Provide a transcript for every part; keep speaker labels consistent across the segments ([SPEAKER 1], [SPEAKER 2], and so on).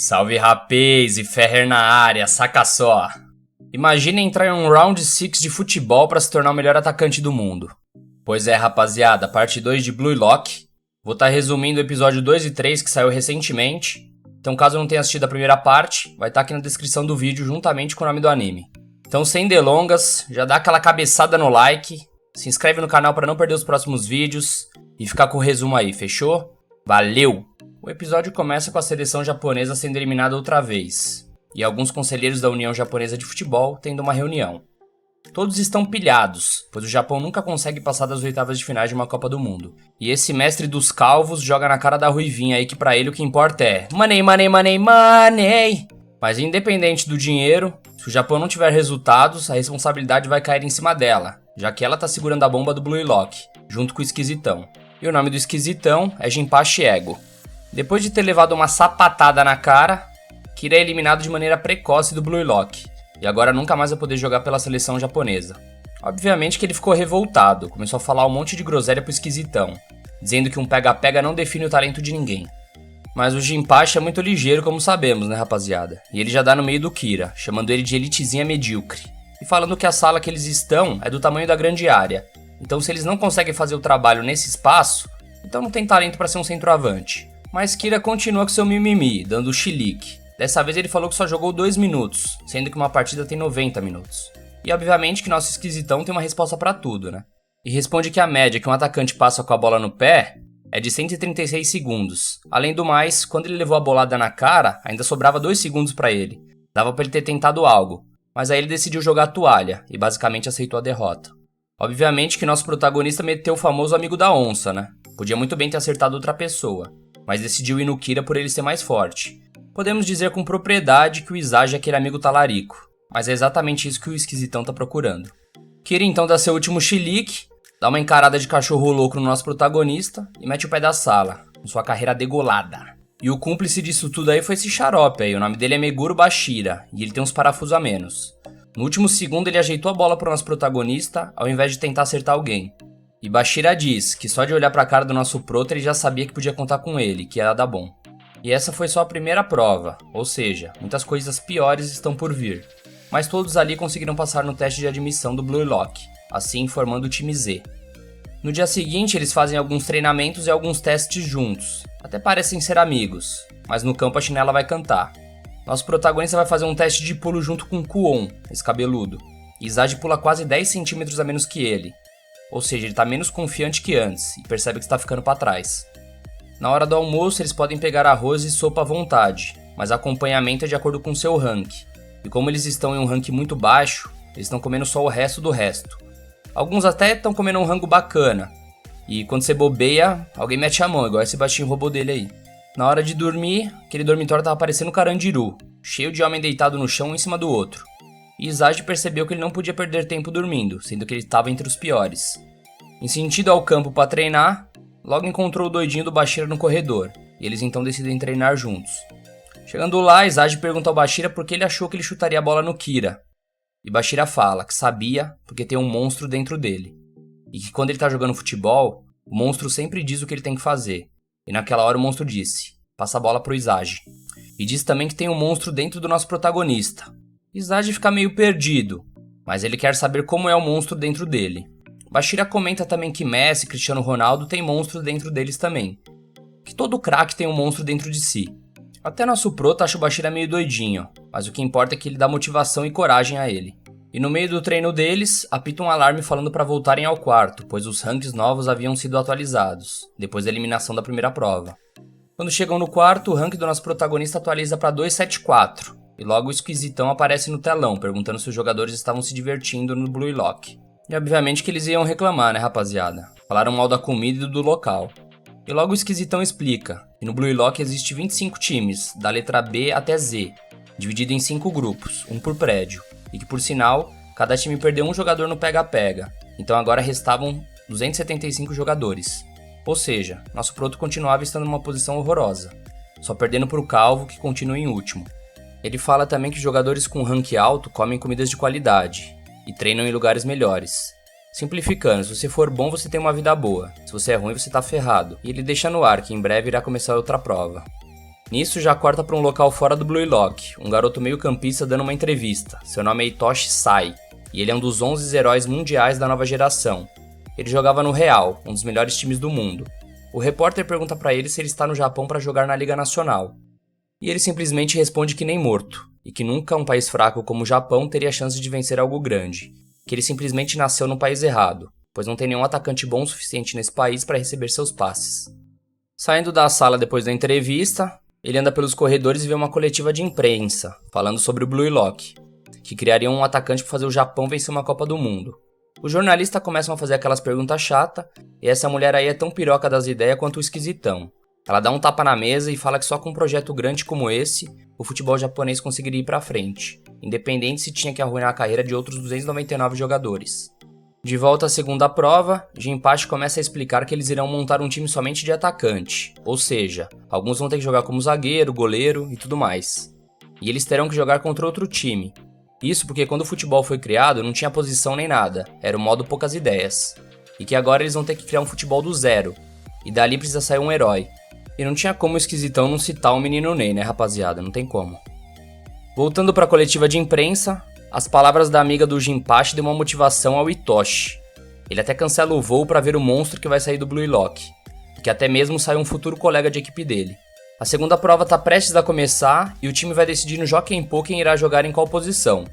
[SPEAKER 1] Salve rapaz e Ferrer na área, saca só. Imagina entrar em um round 6 de futebol para se tornar o melhor atacante do mundo. Pois é rapaziada, parte 2 de Blue Lock. Vou estar resumindo o episódio 2 e 3 que saiu recentemente. Então caso não tenha assistido a primeira parte, vai estar aqui na descrição do vídeo juntamente com o nome do anime. Então sem delongas, já dá aquela cabeçada no like, se inscreve no canal para não perder os próximos vídeos e ficar com o resumo aí, fechou? Valeu! O episódio começa com a seleção japonesa sendo eliminada outra vez, e alguns conselheiros da União Japonesa de Futebol tendo uma reunião. Todos estão pilhados, pois o Japão nunca consegue passar das oitavas de finais de uma Copa do Mundo. E esse mestre dos calvos joga na cara da ruivinha aí que pra ele o que importa é money, money, money, money. Mas independente do dinheiro, se o Japão não tiver resultados, a responsabilidade vai cair em cima dela, já que ela tá segurando a bomba do Blue Lock, junto com o Esquisitão. E o nome do Esquisitão é Jinpachi Ego. Depois de ter levado uma sapatada na cara, Kira é eliminado de maneira precoce do Blue Lock, e agora nunca mais vai poder jogar pela seleção japonesa. Obviamente que ele ficou revoltado, começou a falar um monte de groselha pro Esquisitão, dizendo que um pega-pega não define o talento de ninguém. Mas o Jinpachi é muito ligeiro, como sabemos, né rapaziada? E ele já dá no meio do Kira, chamando ele de elitezinha medíocre, e falando que a sala que eles estão é do tamanho da grande área, então se eles não conseguem fazer o trabalho nesse espaço, então não tem talento para ser um centroavante. Mas Kira continua com seu mimimi, dando chilique. Dessa vez ele falou que só jogou 2 minutos, sendo que uma partida tem 90 minutos. E obviamente que nosso Esquisitão tem uma resposta pra tudo, né? E responde que a média que um atacante passa com a bola no pé é de 136 segundos. Além do mais, quando ele levou a bolada na cara, ainda sobrava 2 segundos pra ele. Dava pra ele ter tentado algo, mas aí ele decidiu jogar a toalha e basicamente aceitou a derrota. Obviamente que nosso protagonista meteu o famoso amigo da onça, né? Podia muito bem ter acertado outra pessoa, mas decidiu ir no Kira por ele ser mais forte. Podemos dizer com propriedade que o Izagi é aquele amigo talarico, mas é exatamente isso que o Esquisitão tá procurando. Kira então dá seu último chilique, dá uma encarada de cachorro louco no nosso protagonista e mete o pé da sala, com sua carreira degolada. E o cúmplice disso tudo aí foi esse xarope aí, o nome dele é Meguro Bashira, e ele tem uns parafusos a menos. No último segundo ele ajeitou a bola pro nosso protagonista, ao invés de tentar acertar alguém. E Bashira diz que só de olhar pra cara do nosso prota ele já sabia que podia contar com ele, que ia dar bom. E essa foi só a primeira prova, ou seja, muitas coisas piores estão por vir. Mas todos ali conseguiram passar no teste de admissão do Blue Lock, assim formando o time Z. No dia seguinte eles fazem alguns treinamentos e alguns testes juntos, até parecem ser amigos, mas no campo a chinela vai cantar. Nosso protagonista vai fazer um teste de pulo junto com Kuon, esse cabeludo, e Izagi pula quase 10 centímetros a menos que ele. Ou seja, ele está menos confiante que antes e percebe que está ficando para trás. Na hora do almoço eles podem pegar arroz e sopa à vontade, mas acompanhamento é de acordo com seu rank. E como eles estão em um rank muito baixo, eles estão comendo só o resto do resto. Alguns até estão comendo um rango bacana, e quando você bobeia, alguém mete a mão, igual esse baixinho robô dele aí. Na hora de dormir, aquele dormitório estava parecendo um Carandiru, cheio de homem deitado no chão um em cima do outro. E Izagi percebeu que ele não podia perder tempo dormindo, sendo que ele estava entre os piores. Em sentido ao campo para treinar, logo encontrou o doidinho do Bashira no corredor, e eles então decidem treinar juntos. Chegando lá, Izagi pergunta ao Bashira por que ele achou que ele chutaria a bola no Kira. E Bashira fala que sabia porque tem um monstro dentro dele. E que quando ele está jogando futebol, o monstro sempre diz o que ele tem que fazer. E naquela hora o monstro disse, passa a bola pro Izagi. E diz também que tem um monstro dentro do nosso protagonista. Izagi fica meio perdido, mas ele quer saber como é o monstro dentro dele. Bashira comenta também que Messi e Cristiano Ronaldo têm monstros dentro deles também. Que todo craque tem um monstro dentro de si. Até nosso prota acha o Bashira meio doidinho, mas o que importa é que ele dá motivação e coragem a ele. E no meio do treino deles, apita um alarme falando para voltarem ao quarto, pois os ranks novos haviam sido atualizados, depois da eliminação da primeira prova. Quando chegam no quarto, o rank do nosso protagonista atualiza para 274, e logo o Esquisitão aparece no telão, perguntando se os jogadores estavam se divertindo no Blue Lock. E obviamente que eles iam reclamar, né rapaziada? Falaram mal da comida e do local. E logo o Esquisitão explica que no Blue Lock existe 25 times, da letra B até Z, dividido em 5 grupos, um por prédio. E que por sinal, cada time perdeu um jogador no pega-pega, então agora restavam 275 jogadores. Ou seja, nosso proto continuava estando numa posição horrorosa, só perdendo pro Calvo que continua em último. Ele fala também que jogadores com rank alto comem comidas de qualidade e treinam em lugares melhores. Simplificando, se você for bom você tem uma vida boa, se você é ruim você tá ferrado. E ele deixa no ar que em breve irá começar outra prova. Nisso já corta para um local fora do Blue Lock, um garoto meio campista dando uma entrevista. Seu nome é Hitoshi Sai, e ele é um dos 11 heróis mundiais da nova geração. Ele jogava no Real, um dos melhores times do mundo. O repórter pergunta para ele se ele está no Japão para jogar na Liga Nacional. E ele simplesmente responde que nem morto, e que nunca um país fraco como o Japão teria chance de vencer algo grande. Que ele simplesmente nasceu no país errado, pois não tem nenhum atacante bom o suficiente nesse país para receber seus passes. Saindo da sala depois da entrevista, ele anda pelos corredores e vê uma coletiva de imprensa, falando sobre o Blue Lock, que criaria um atacante para fazer o Japão vencer uma Copa do Mundo. Os jornalistas começam a fazer aquelas perguntas chatas, e essa mulher aí é tão piroca das ideias quanto o esquisitão. Ela dá um tapa na mesa e fala que só com um projeto grande como esse, o futebol japonês conseguiria ir pra frente, independente se tinha que arruinar a carreira de outros 299 jogadores. De volta à segunda prova, Jinpachi começa a explicar que eles irão montar um time somente de atacante, ou seja, alguns vão ter que jogar como zagueiro, goleiro e tudo mais. E eles terão que jogar contra outro time. Isso porque quando o futebol foi criado não tinha posição nem nada, era o modo poucas ideias. E que agora eles vão ter que criar um futebol do zero, e dali precisa sair um herói. E não tinha como o esquisitão não citar o menino Ney, né rapaziada, não tem como. Voltando para a coletiva de imprensa, as palavras da amiga do Jinpachi dão uma motivação ao Hitoshi. Ele até cancela o voo para ver o monstro que vai sair do Blue Lock, que até mesmo sai um futuro colega de equipe dele. A segunda prova está prestes a começar e o time vai decidir no Jokenpô quem irá jogar em qual posição.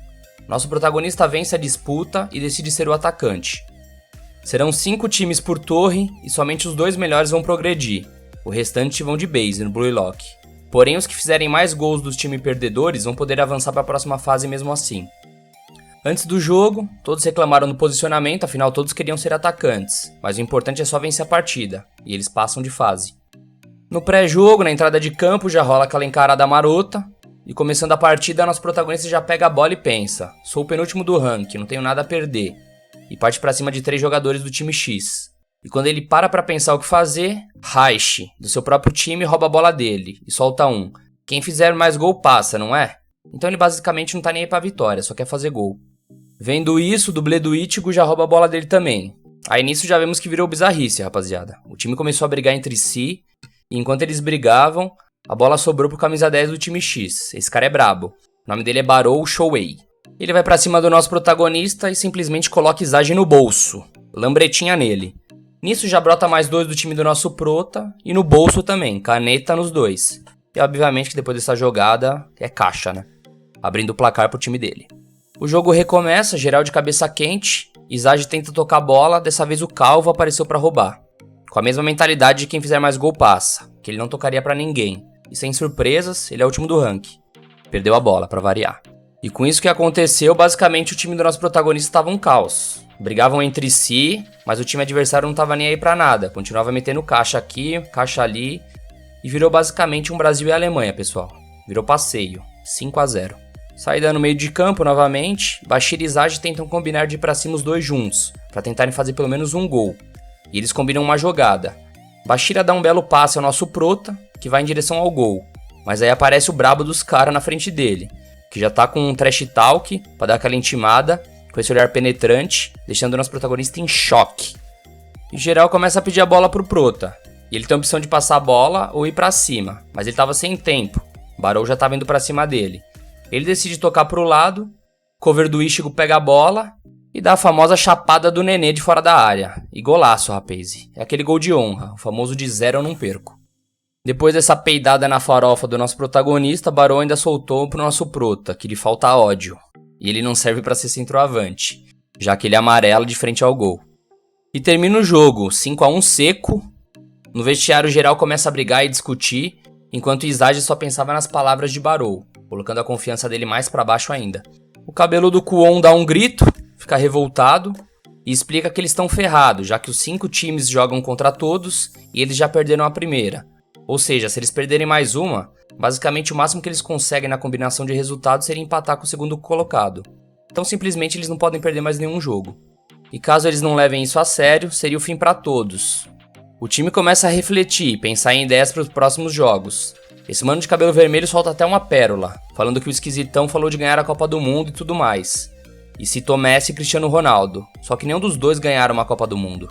[SPEAKER 1] Nosso protagonista vence a disputa e decide ser o atacante. Serão 5 times por torre e somente os 2 melhores vão progredir. O restante vão de base no Blue Lock. Porém, os que fizerem mais gols dos times perdedores vão poder avançar para a próxima fase mesmo assim. Antes do jogo, todos reclamaram do posicionamento, afinal todos queriam ser atacantes, mas o importante é só vencer a partida, e eles passam de fase. No pré-jogo, na entrada de campo, já rola aquela encarada marota, e começando a partida, nosso protagonista já pega a bola e pensa: sou o penúltimo do ranking, não tenho nada a perder, e parte pra cima de 3 jogadores do time X. E quando ele para pra pensar o que fazer, Raishi, do seu próprio time, rouba a bola dele, e solta um: quem fizer mais gol passa, não é? Então ele basicamente não tá nem aí pra vitória, só quer fazer gol. Vendo isso, o dublê do Ichigo já rouba a bola dele também. Aí nisso já vemos que virou bizarrice, rapaziada. O time começou a brigar entre si, e enquanto eles brigavam, a bola sobrou pro camisa 10 do time X. Esse cara é brabo. O nome dele é Barou Shouei. Ele vai pra cima do nosso protagonista e simplesmente coloca Izage no bolso. Lambretinha nele. Nisso já brota mais 2 do time do nosso prota, e no bolso também, caneta nos 2. E obviamente que depois dessa jogada, é caixa, né? Abrindo o placar pro time dele. O jogo recomeça, geral de cabeça quente, Izage tenta tocar a bola, dessa vez o Calvo apareceu pra roubar. Com a mesma mentalidade de quem fizer mais gol passa, que ele não tocaria pra ninguém. E sem surpresas, ele é o último do ranking. Perdeu a bola, pra variar. E com isso que aconteceu, basicamente o time do nosso protagonista estava um caos. Brigavam entre si, mas o time adversário não tava nem aí pra nada. Continuava metendo caixa aqui, caixa ali. E virou basicamente um Brasil e Alemanha, pessoal. Virou passeio, 5-0. Saída no meio de campo novamente, Bashir e Izage tentam combinar de ir pra cima os 2 juntos, pra tentarem fazer pelo menos um gol. E eles combinam uma jogada. Bashir dá um belo passe ao nosso prota, que vai em direção ao gol. Mas aí aparece o brabo dos caras na frente dele, que já tá com um trash talk pra dar aquela intimada, com esse olhar penetrante, deixando o nosso protagonista em choque. E geral começa a pedir a bola pro prota. E ele tem a opção de passar a bola ou ir pra cima, mas ele tava sem tempo. Barou já tava indo pra cima dele. Ele decide tocar pro lado, cover do Ichigo pega a bola e dá a famosa chapada do Nenê de fora da área. E golaço, rapaz. É aquele gol de honra, o famoso de 0 eu não perco. Depois dessa peidada na farofa do nosso protagonista, Barão ainda soltou pro nosso prota, que lhe falta ódio. E ele não serve pra ser centroavante, já que ele é amarelo de frente ao gol. E termina o jogo, 5-1 seco. No vestiário geral começa a brigar e discutir, enquanto Izage só pensava nas palavras de Barou, colocando a confiança dele mais pra baixo ainda. O cabeludo Kuon dá um grito, fica revoltado e explica que eles estão ferrados, já que os 5 times jogam contra todos e eles já perderam a primeira. Ou seja, se eles perderem mais uma, basicamente o máximo que eles conseguem na combinação de resultados seria empatar com o segundo colocado. Então simplesmente eles não podem perder mais nenhum jogo. E caso eles não levem isso a sério, seria o fim pra todos. O time começa a refletir, pensar em ideias para os próximos jogos. Esse mano de cabelo vermelho solta até uma pérola, falando que o esquisitão falou de ganhar a Copa do Mundo e tudo mais. E citou Messi e Cristiano Ronaldo, só que nenhum dos dois ganharam uma Copa do Mundo.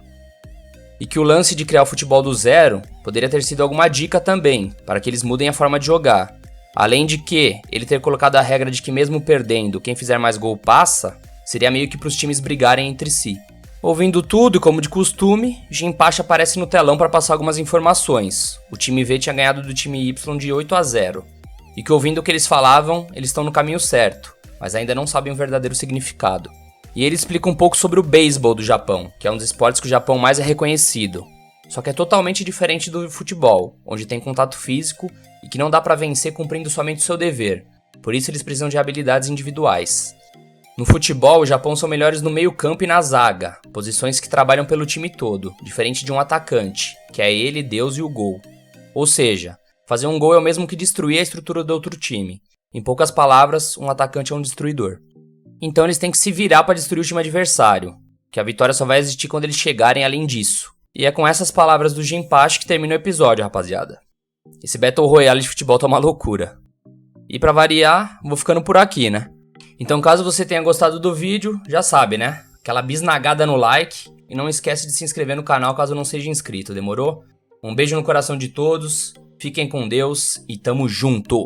[SPEAKER 1] E que o lance de criar o futebol do zero poderia ter sido alguma dica também, para que eles mudem a forma de jogar. Além de que, ele ter colocado a regra de que mesmo perdendo, quem fizer mais gol passa, seria meio que para os times brigarem entre si. Ouvindo tudo e como de costume, Jinpachi aparece no telão para passar algumas informações. O time V tinha ganhado do time Y de 8-0. E que ouvindo o que eles falavam, eles estão no caminho certo, mas ainda não sabem o verdadeiro significado. E ele explica um pouco sobre o beisebol do Japão, que é um dos esportes que o Japão mais é reconhecido. Só que é totalmente diferente do futebol, onde tem contato físico e que não dá pra vencer cumprindo somente o seu dever. Por isso eles precisam de habilidades individuais. No futebol, o Japão são melhores no meio-campo e na zaga, posições que trabalham pelo time todo, diferente de um atacante, que é ele, Deus e o gol. Ou seja, fazer um gol é o mesmo que destruir a estrutura do outro time. Em poucas palavras, um atacante é um destruidor. Então eles têm que se virar para destruir o time adversário, que a vitória só vai existir quando eles chegarem além disso. E é com essas palavras do Jinpachi que termina o episódio, rapaziada. Esse Battle Royale de futebol tá uma loucura. E pra variar, vou ficando por aqui, né? Então caso você tenha gostado do vídeo, já sabe, né? Aquela bisnagada no like e não esquece de se inscrever no canal caso não seja inscrito, demorou? Um beijo no coração de todos, fiquem com Deus e tamo junto!